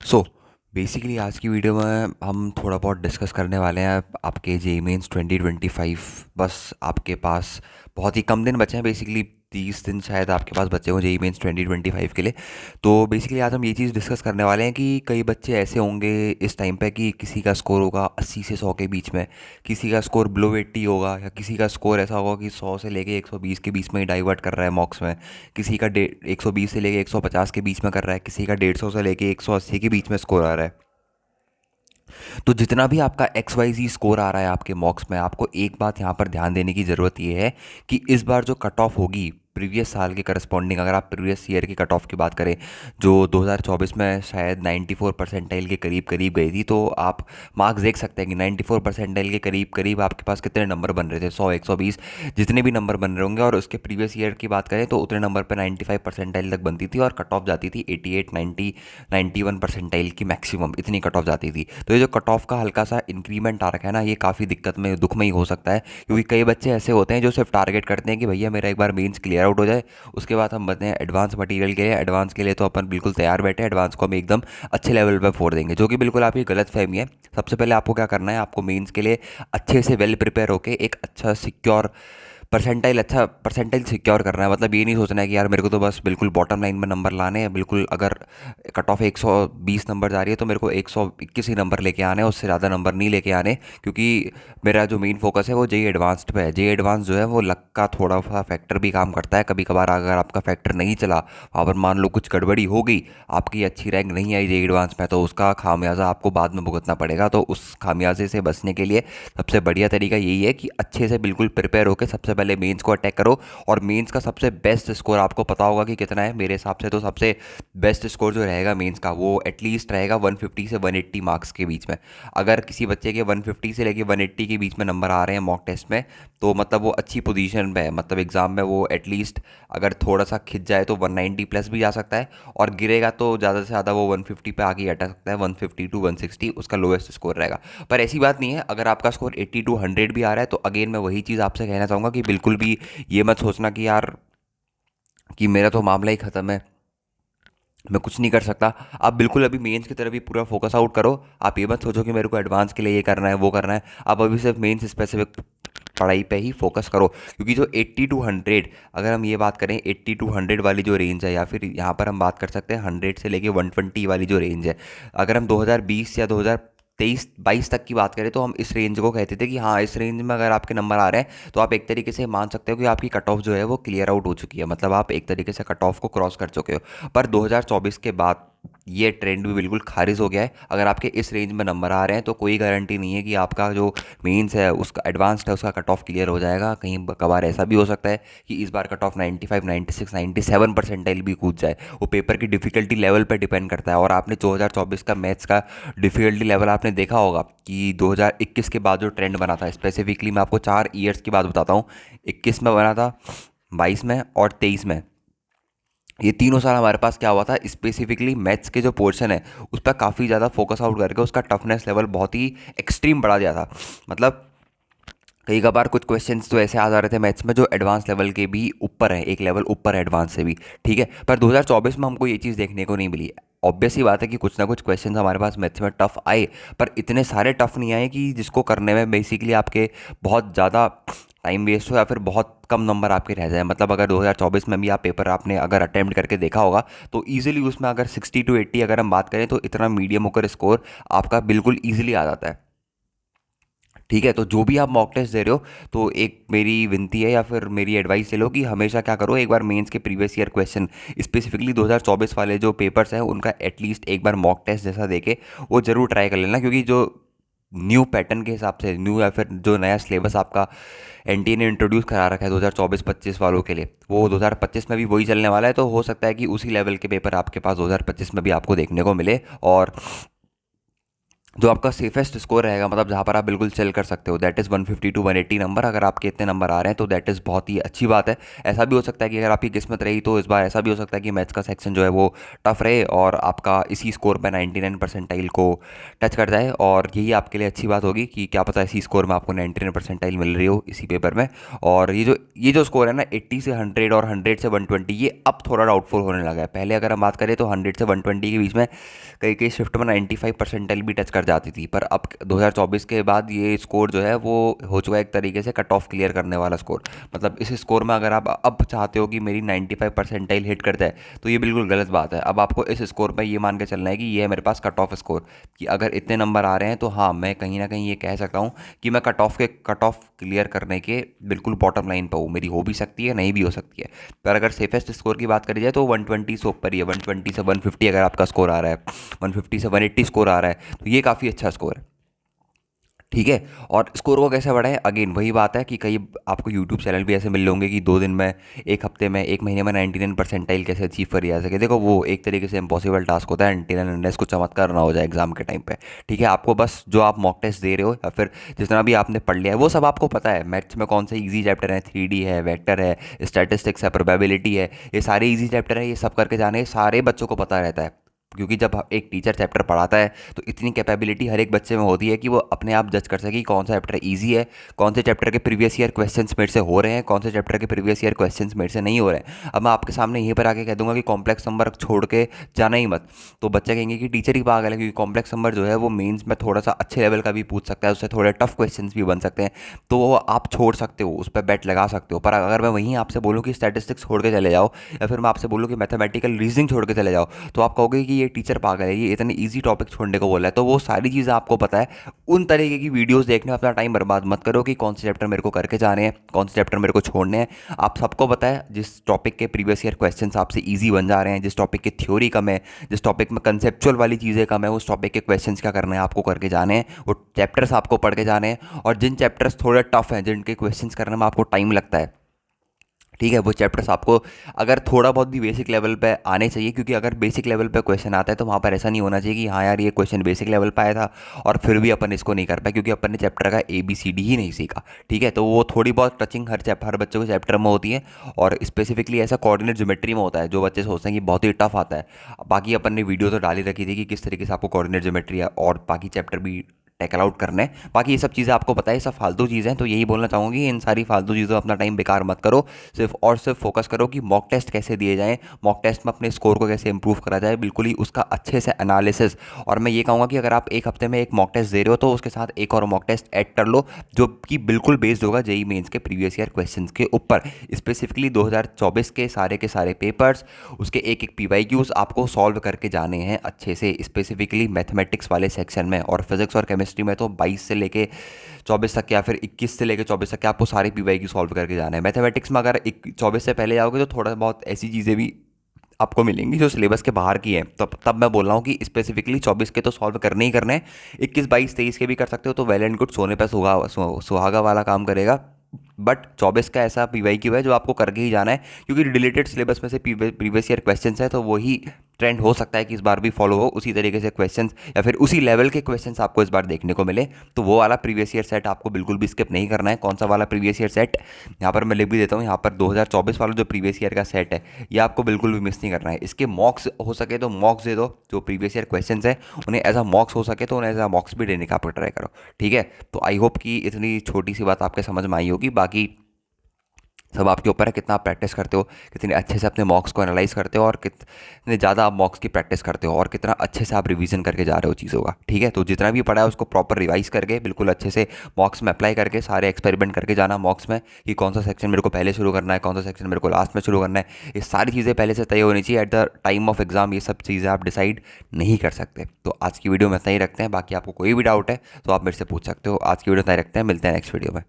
So basically आज की video में हम थोड़ा बहुत डिस्कस करने वाले हैं आपके जेईई मेंस 2025। बस आपके पास बहुत ही कम दिन बचे हैं, बेसिकली 30 दिन शायद आपके पास बचे हों जेईई मेंस 2025 के लिए। तो बेसिकली आज हम ये चीज़ डिस्कस करने वाले हैं कि कई बच्चे ऐसे होंगे इस टाइम पे कि किसी का स्कोर होगा 80 से 100 के बीच में, किसी का स्कोर बिलो 80 होगा, या किसी का स्कोर ऐसा होगा कि 100 से लेके 120 के बीच में ही डाइवर्ट कर रहा है मॉक्स में, किसी का 120 से लेके 150 के बीच में कर रहा है, किसी का 150 से लेके 180 के बीच में स्कोर आ रहा है। तो जितना भी आपका एक्स वाई जी स्कोर आ रहा है आपके मॉक्स में, आपको एक बात यहाँ पर ध्यान देने की ज़रूरत ये है कि इस बार जो कट ऑफ होगी प्रीवियस साल के करस्पॉन्डिंग, अगर आप प्रीवियस ईयर की कट ऑफ की बात करें जो 2024 में शायद 94 परसेंटाइल के करीब करीब गई थी, तो आप मार्क्स देख सकते हैं कि 94 परसेंटाइल के करीब करीब आपके पास कितने नंबर बन रहे थे, 100 120 जितने भी नंबर बन रहे होंगे। और उसके प्रीवियस ईयर की बात करें तो उतने नंबर पर 95 परसेंटाइल तक बनती थी और कट ऑफ जाती थी 88 90 91 परसेंटाइल की मैक्सिमम, इतनी कट ऑफ जाती थी। तो ये जो कट ऑफ का हल्का सा इंक्रीमेंट आ रखा है ना, ये काफ़ी दिक्कत में दुखमयी हो सकता है, क्योंकि कई बच्चे ऐसे होते हैं जो सिर्फ टारगेट करते हैं कि भैया मेरा एक बार मेंस क्लियर आउट हो जाए, उसके बाद हम बनते हैं एडवांस मटेरियल के लिए। एडवांस के लिए तो अपन बिल्कुल तैयार बैठे, एडवांस को हम एकदम अच्छे लेवल पर फोड़ देंगे, जो कि बिल्कुल आपकी गलत फहमी है। सबसे पहले आपको क्या करना है, आपको मेंस के लिए अच्छे से वेल प्रिपेयर होकर एक अच्छा सिक्योर परसेंटाइल सिक्योर करना है। मतलब ये नहीं सोचना है कि यार मेरे को तो बस बिल्कुल बॉटम लाइन में नंबर लाने हैं, बिल्कुल अगर कट ऑफ 120 नंबर जा रही है तो मेरे को 121 ही नंबर लेके आने हैं, उससे ज़्यादा नंबर नहीं लेके आने, क्योंकि मेरा जो मेन फोकस है वो जेई एडवांस्ड पे है। जेई एडवांस जो है वो लक का थोड़ा सा फैक्टर भी काम करता है कभी कभार। अगर आपका फैक्टर नहीं चला, वहाँ पर मान लो कुछ गड़बड़ी हो गई, आपकी अच्छी रैंक नहीं आई जेई एडवांस में, तो उसका खामियाजा आपको बाद में भुगतना पड़ेगा। तो उस खामियाजे से बचने के लिए सबसे बढ़िया तरीका यही है कि अच्छे से बिल्कुल प्रिपेयर होकर सबसे पहले मेंस को अटैक करो। और मेंस का सबसे बेस्ट स्कोर आपको पता होगा कि कितना है। मेरे हिसाब से तो सबसे बेस्ट स्कोर जो रहेगा मेंस का वो एटलीस्ट रहेगा 150 से 180 मार्क्स के बीच में। अगर किसी बच्चे के 150 से लेके 180 के बीच में नंबर आ रहे हैं मॉक टेस्ट में, तो मतलब वो अच्छी पोजीशन पे है। मतलब एग्ज़ाम में वो एटलीस्ट अगर थोड़ा सा खिंच जाए तो 190 प्लस भी जा सकता है, और गिरेगा तो ज़्यादा से ज़्यादा वो 150 पे आके अटक सकता है। 150 टू 160 उसका लोएस्ट स्कोर रहेगा। पर ऐसी बात नहीं है, अगर आपका स्कोर 80 टू 100 भी आ रहा है तो अगेन मैं वही चीज़ आपसे कहना चाहूँगा कि बिल्कुल भी ये मत सोचना कि यार कि मेरा तो मामला ही ख़त्म है, मैं कुछ नहीं कर सकता। आप बिल्कुल अभी मेंस की तरफ ही पूरा फोकस आउट करो। आप ये मत सोचो कि मेरे को एडवांस के लिए ये करना है वो करना है। आप अभी सिर्फ मेंस स्पेसिफिक पढ़ाई पे ही फोकस करो, क्योंकि जो 80 टू 100, अगर हम ये बात करें 80 टू 100 वाली जो रेंज है, या फिर यहाँ पर हम बात कर सकते हैं 100 से लेके 120 वाली जो रेंज है, अगर हम 2020 या 2023-22 तक की बात करें तो हम इस रेंज को कहते थे कि हाँ इस रेंज में अगर आपके नंबर आ रहे हैं तो आप एक तरीके से मान सकते हो कि आपकी कट ऑफ जो है वो क्लियर आउट हो चुकी है। मतलब आप एक तरीके से कट ऑफ को क्रॉस कर चुके हो। पर 2024 के बाद ये ट्रेंड भी बिल्कुल खारिज हो गया है। अगर आपके इस रेंज में नंबर आ रहे हैं तो कोई गारंटी नहीं है कि आपका जो मेंस है उसका एडवांस्ड है उसका कट ऑफ क्लियर हो जाएगा। कहीं कभार ऐसा भी हो सकता है कि इस बार कट ऑफ 95 96 97 परसेंटाइल भी कूद जाए। वो पेपर की डिफ़िकल्टी लेवल पर डिपेंड करता है। और आपने 2024 का मैथ्स का डिफ़िकल्टी लेवल आपने देखा होगा कि 2021 के बाद जो ट्रेंड बना था, स्पेसिफिकली मैं आपको 4 ईयर्स की बात बताता हूँ। 21 में बना था, 22 में और 23 में। ये तीनों साल हमारे पास क्या हुआ था, स्पेसिफिकली मैथ्स के जो पोर्शन है उस पर काफ़ी ज़्यादा फोकस आउट करके उसका टफनेस लेवल बहुत ही एक्सट्रीम बढ़ा दिया था। मतलब कई कबार कुछ क्वेश्चंस तो ऐसे आ जा रहे थे मैथ्स में जो एडवांस लेवल के भी ऊपर है, एक लेवल ऊपर है एडवांस से भी। ठीक है, पर 2024 में हमको ये चीज़ देखने को नहीं मिली। ऑब्वियस ही बात है कि कुछ ना कुछ क्वेश्चंस हमारे पास मैथ्स में टफ आए, पर इतने सारे टफ नहीं आए कि जिसको करने में बेसिकली आपके बहुत ज़्यादा टाइम वेस्ट हो या फिर बहुत कम नंबर आपके रह जाए। मतलब अगर 2024 में भी आप पेपर आपने अगर अटेम्प्ट करके देखा होगा तो ईजिली उसमें अगर 60 टू 80 अगर हम बात करें तो इतना मीडियम होकर स्कोर आपका बिल्कुल ईजिली आ जाता है। ठीक है, तो जो भी आप मॉक टेस्ट दे रहे हो तो एक मेरी विनती है या फिर मेरी एडवाइस ले लो कि हमेशा क्या करो, एक बार मेंस के प्रीवियस ईयर क्वेश्चन स्पेसिफिकली 2024 वाले जो पेपर्स हैं उनका एटलीस्ट एक बार मॉक टेस्ट जैसा देके वो ज़रूर ट्राई कर लेना। क्योंकि जो न्यू पैटर्न के हिसाब से न्यू या फिर जो नया सिलेबस आपका एनटीए ने इंट्रोड्यूस करा रखा है 2024-25 वालों के लिए, वो 2025 में भी वही चलने वाला है। तो हो सकता है कि उसी लेवल के पेपर आपके पास 2025 में भी आपको देखने को मिले। और जो आपका सेफेस्ट स्कोर रहेगा, मतलब जहाँ पर आप बिल्कुल चिल कर सकते हो, दैट इज़ 150 टू 180 नंबर। अगर आपके इतने नंबर आ रहे हैं तो दैट इज़ बहुत ही अच्छी बात है। ऐसा भी हो सकता है कि अगर आपकी किस्मत रही तो इस बार ऐसा भी हो सकता है कि मैथ्स का सेक्शन जो है वो टफ रहे और आपका इसी स्कोर पर 99 परसेंटाइल को टच कर जाए, और यही आपके लिए अच्छी बात होगी कि क्या पता इसी स्कोर में आपको 99 परसेंटाइल मिल रही हो इसी पेपर में। और ये जो स्कोर है ना, 80 से 100 और 100 से 120, ये अब थोड़ा डाउटफुल होने लगा है। पहले अगर हम बात करें तो 100 से 120 के बीच में कई कई शिफ्ट में 95 परसेंटाइल भी टच कर जाती थी, पर अब 2024 के बाद ये स्कोर जो है वो हो चुका है एक तरीके से कट ऑफ क्लियर करने वाला स्कोर। मतलब इस स्कोर में अगर आप अब चाहते हो कि मेरी 95 परसेंटाइल हिट कर जाए तो ये बिल्कुल गलत बात है। अब आपको इस स्कोर पर ये मान के चलना है कि ये है मेरे पास कट ऑफ स्कोर, कि अगर इतने नंबर आ रहे हैं तो हाँ, मैं कहीं ना कहीं ये कह सकता हूँ कि मैं कट ऑफ क्लियर करने के बिल्कुल बॉटम लाइन पर हूँ। मेरी हो भी सकती है, नहीं भी हो सकती है, पर अगर सेफेस्ट स्कोर की बात करी जाए तो 120 से ऊपर ही है। 120 से 150 अगर आपका स्कोर आ रहा है, 150 से 180 स्कोर आ रहा है, तो ये काफ़ी अच्छा स्कोर है। ठीक है। और स्कोर को कैसे बढ़ाएं, अगेन वही बात है कि कई आपको यूट्यूब चैनल भी ऐसे मिल होंगे कि 2 दिन में, एक हफ्ते में, एक महीने में 99 परसेंटाइल कैसे अचीव करी जा सके। देखो वो एक तरीके से इम्पॉसिबल टास्क होता है अनटिल एंड अनलेस कुछ चमत्कार ना हो जाए एग्जाम के टाइम पे। ठीक है, आपको बस जो आप मॉक टेस्ट दे रहे हो या फिर जितना भी आपने पढ़ लिया है वो सब आपको पता है। मैथ्स में कौन से ईजी चैप्टर हैं, 3D है, वेक्टर है, स्टैटिस्टिक्स है, प्रोबेबिलिटी है, ये सारे ईजी चैप्टर हैं। ये सब करके जाने सारे बच्चों को पता रहता है, क्योंकि जब एक टीचर चैप्टर पढ़ाता है तो इतनी कैपेबिलिटी हर एक बच्चे में होती है कि वो अपने आप जज कर सके कि कौन सा चैप्टर ईजी है, कौन से चैप्टर के प्रीवियस ईयर क्वेश्चंस मेरे से हो रहे हैं, कौन से चैप्टर के प्रीवियस ईयर क्वेश्चंस मेरे से नहीं हो रहे हैं। अब मैं आपके सामने यहीं पर आके कह दूंगा कि कॉम्प्लेक्स नंबर छोड़ के जाना ही मत, तो बच्चे कहेंगे कि टीचर ही पागल है, क्योंकि कॉम्प्लेक्स नंबर जो है वो मेंस में थोड़ा सा अच्छे लेवल का भी पूछ सकता है, उससे थोड़े टफ क्वेश्चंस भी बन सकते हैं, तो वो आप छोड़ सकते हो, उस पर बेट लगा सकते हो। पर अगर मैं वहीं आपसे बोलूँ कि स्टैटिस्टिक्स छोड़ के चले जाओ, या फिर मैं आपसे बोलूँ कि मैथमेटिकल रीजनिंग छोड़ के चले जाओ, तो आप कहोगे कि ये टीचर पागल है, ये इतने ईजी टॉपिक छोड़ने को बोला है। तो वो सारी चीज़ें आपको पता है। उन तरीके की वीडियोस देखने में अपना टाइम बर्बाद मत करो कि कौन से चैप्टर मेरे को करके जाने हैं, कौन से चैप्टर मेरे को छोड़ने हैं। आप सबको पता है जिस टॉपिक के प्रीवियस ईयर क्वेश्चंस आपसे ईजी बन जा रहे हैं, जिस टॉपिक की थ्योरी कम है, जिस टॉपिक में कंसेप्चुअल वाली चीज़ें कम है, उस टॉपिक के क्वेश्चंस क्या करने हैं, आपको करके जाने हैं, वो चैप्टर्स आपको पढ़ के जाने हैं। और जिन चैप्टर्स थोड़े टफ हैं, जिनके क्वेश्चंस करने में आपको टाइम लगता है, ठीक है, वो चैप्टर्स आपको अगर थोड़ा बहुत भी बेसिक लेवल पे आने चाहिए, क्योंकि अगर बेसिक लेवल पे क्वेश्चन आता है तो वहाँ पर ऐसा नहीं होना चाहिए कि हाँ यार ये क्वेश्चन बेसिक लेवल पे आया था और फिर भी अपन इसको नहीं कर पाए क्योंकि अपन ने चैप्टर का ABCD ही नहीं सीखा। ठीक है, तो वो थोड़ी बहुत टचिंग हर बच्चों के चैप्टर में होती है, और स्पेसिफिकली ऐसा कोऑर्डिनेट ज्योमेट्री में होता है जो बच्चे सोचते हैं कि बहुत ही टफ आता है। बाकी अपन ने वीडियो तो डाली रखी थी कि किस तरीके से आपको कोऑर्डिनेट ज्योमेट्री और बाकी चैप्टर भी टैकल आउट करने हैं। बाकी ये सब चीज़ें आपको पता है, ये सब फालतू चीज़ें हैं, तो यही बोलना चाहूँगी, इन सारी फालतू चीज़ों अपना टाइम बेकार मत करो। सिर्फ और सिर्फ फोकस करो कि मॉक टेस्ट कैसे दिए जाएँ, मॉक टेस्ट में अपने स्कोर को कैसे इंप्रूव करा जाए, बिल्कुल ही उसका अच्छे से एनालिसिस। और मैं ये कहूँगा कि अगर आप एक हफ्ते में एक मॉक टेस्ट दे रहे हो तो उसके साथ एक और मॉक टेस्ट ऐड कर लो, जो कि बिल्कुल बेस्ड होगा जेई मेंस के प्रीवियस ईयर क्वेश्चंस के ऊपर। स्पेसिफिकली 2024 के सारे पेपर्स, उसके एक एक PYQs आपको सॉल्व करके जाने हैं अच्छे से, स्पेसिफिकली मैथमेटिक्स वाले सेक्शन में। और फिजिक्स और केमिस्ट्री में तो 22 से लेके 24 तक, या फिर 21 से लेके 24 तक के आपको सारे PYQ सॉल्व करके जाना है। मैथमेटिक्स में अगर 24 से पहले जाओगे तो थोड़ा बहुत ऐसी चीज़ें भी आपको मिलेंगी जो सिलेबस के बाहर की हैं, तब मैं बोल रहा हूँ कि स्पेसिफिकली 24 के तो सॉल्व करने ही करने हैं। 21, 22, 23 के भी कर सकते हो तो वेल एंड गुड, सोने पर सुहागा वाला काम करेगा। बट 24 का ऐसा PYQ है जो आपको करके ही जाना है, क्योंकि रिलेटेड सिलेबस में से प्रीवियस ईयर क्वेश्चंस है, तो वही ट्रेंड हो सकता है कि इस बार भी फॉलो हो, उसी तरीके से क्वेश्चंस या फिर उसी लेवल के क्वेश्चंस आपको इस बार देखने को मिले। तो वो वाला प्रीवियस ईयर सेट आपको बिल्कुल भी स्किप नहीं करना है। कौन सा वाला प्रीवियस ईयर सेट, यहाँ पर मैं लिख भी देता हूँ, यहाँ पर 2024 वाला जो प्रीवियस ईयर का सेट है, ये आपको बिल्कुल भी मिस नहीं करना है। इसके मॉक्स हो सके तो मॉक्स दे दो, जो प्रीवियस ईयर क्वेश्चन है उन्हें एज अ मॉक्स हो सके तो उन्हें एज अ मॉक्स भी देने का आप ट्राई करो। ठीक है, तो आई होप कि इतनी छोटी सी बात आपके समझ में आई होगी। बाकी सब आपके ऊपर है, कितना आप प्रैक्टिस करते हो, कितने अच्छे से अपने मॉक्स को एनालाइज करते हो, और कितने ज़्यादा आप मॉक्स की प्रैक्टिस करते हो, और कितना अच्छे से आप रिवीजन करके जा रहे हो चीज़ों का। ठीक है, तो जितना भी पढ़ा है उसको प्रॉपर रिवाइज करके बिल्कुल अच्छे से मॉक्स में अप्लाई करके सारे एक्सपेरिमेंट करके जाना मॉक्स में, कि कौन सा सेक्शन मेरे को पहले शुरू करना है, कौन सा सेक्शन मेरे को लास्ट में शुरू करना है। ये सारी चीज़ें पहले से तय होनी चाहिए। At the time of exam ये सब चीज़ें आप डिसाइड नहीं कर सकते। तो आज की वीडियो में इतना ही रखते हैं, बाकी आपको कोई भी डाउट है तो आप मेरे से पूछ सकते हो। आज की वीडियो इतना ही रखते हैं, मिलते हैं नेक्स्ट वीडियो में।